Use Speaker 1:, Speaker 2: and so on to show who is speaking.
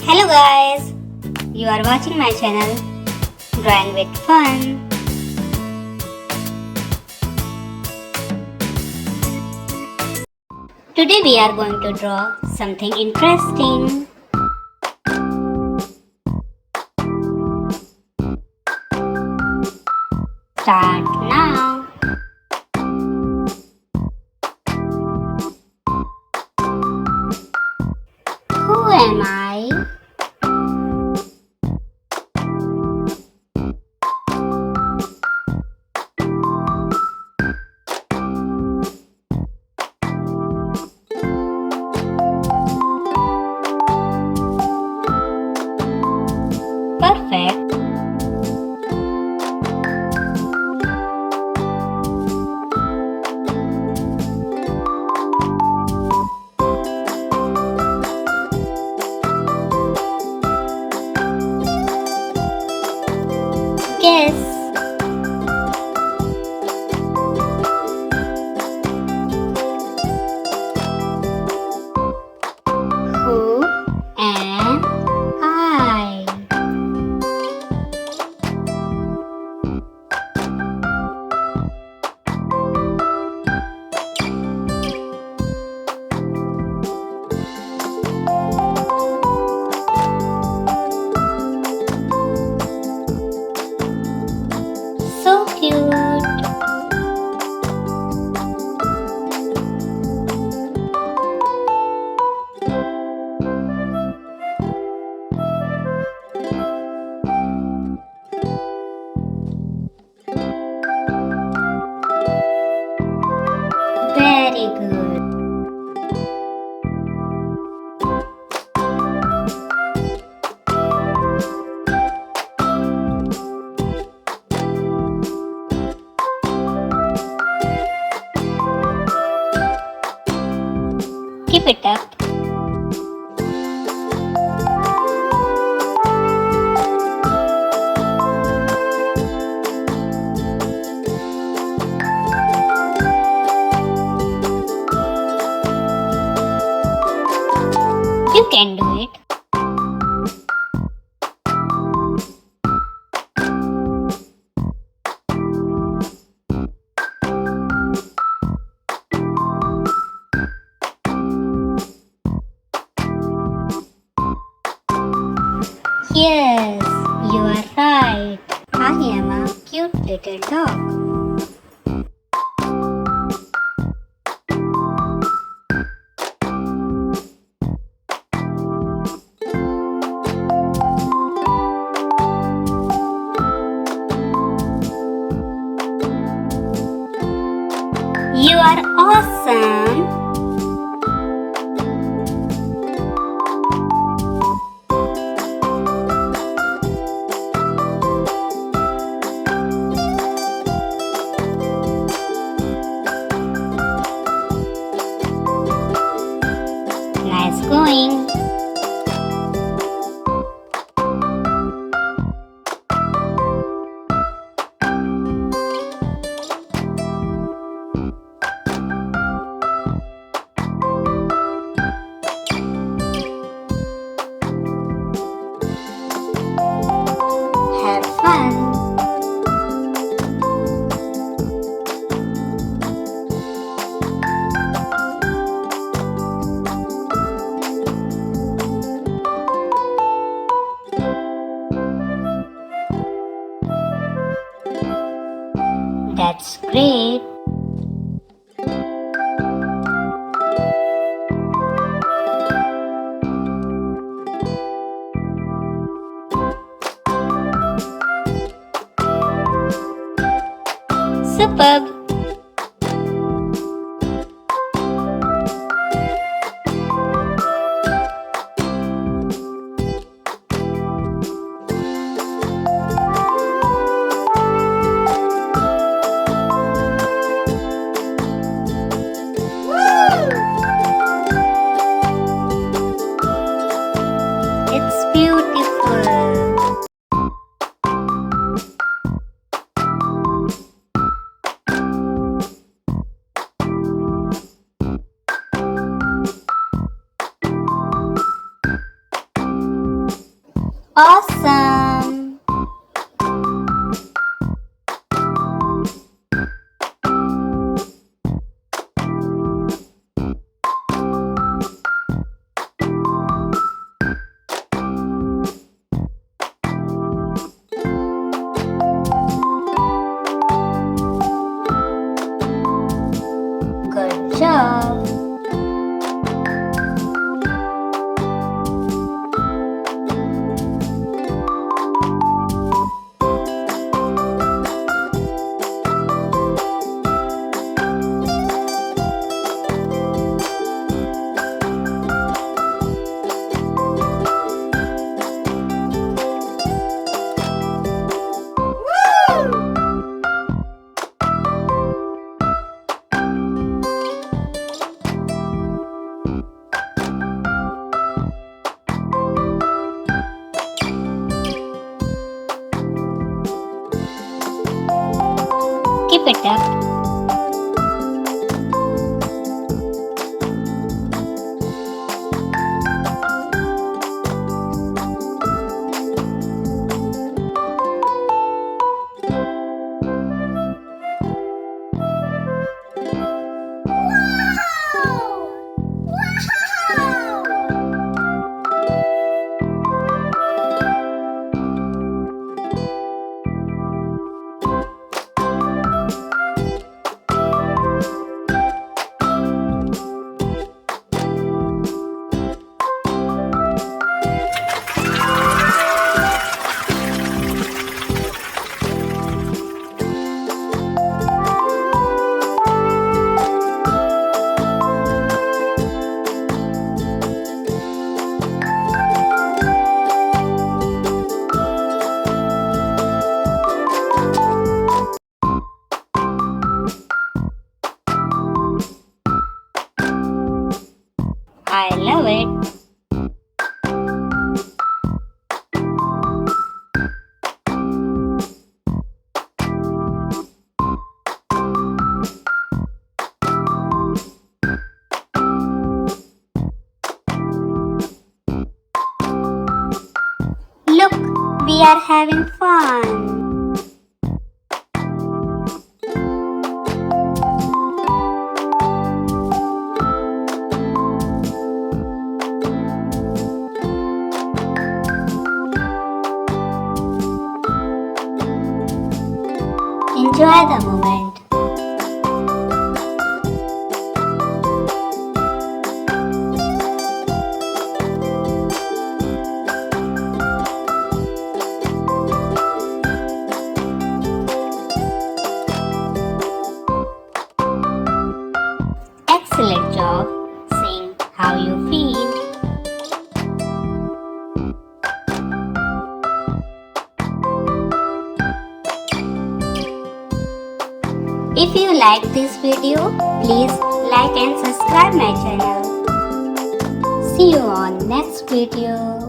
Speaker 1: Hello guys, you are watching my channel Drawing with Fun. Today we are going to draw something interesting. Start now. Who am I? Perfect. Guess. Who am I? So cute. Very good. Keep it up. You can do it. Yes, you are right. I am a cute little dog. You are awesome. Nice going. Have fun. That's great. Superb. It's beautiful. Awesome! Good job! Keep it up. I love it. Look, we are having fun. Enjoy the moment. Excellent job. Sing how you feel. If you like this video, please like and subscribe my channel. See you on next video.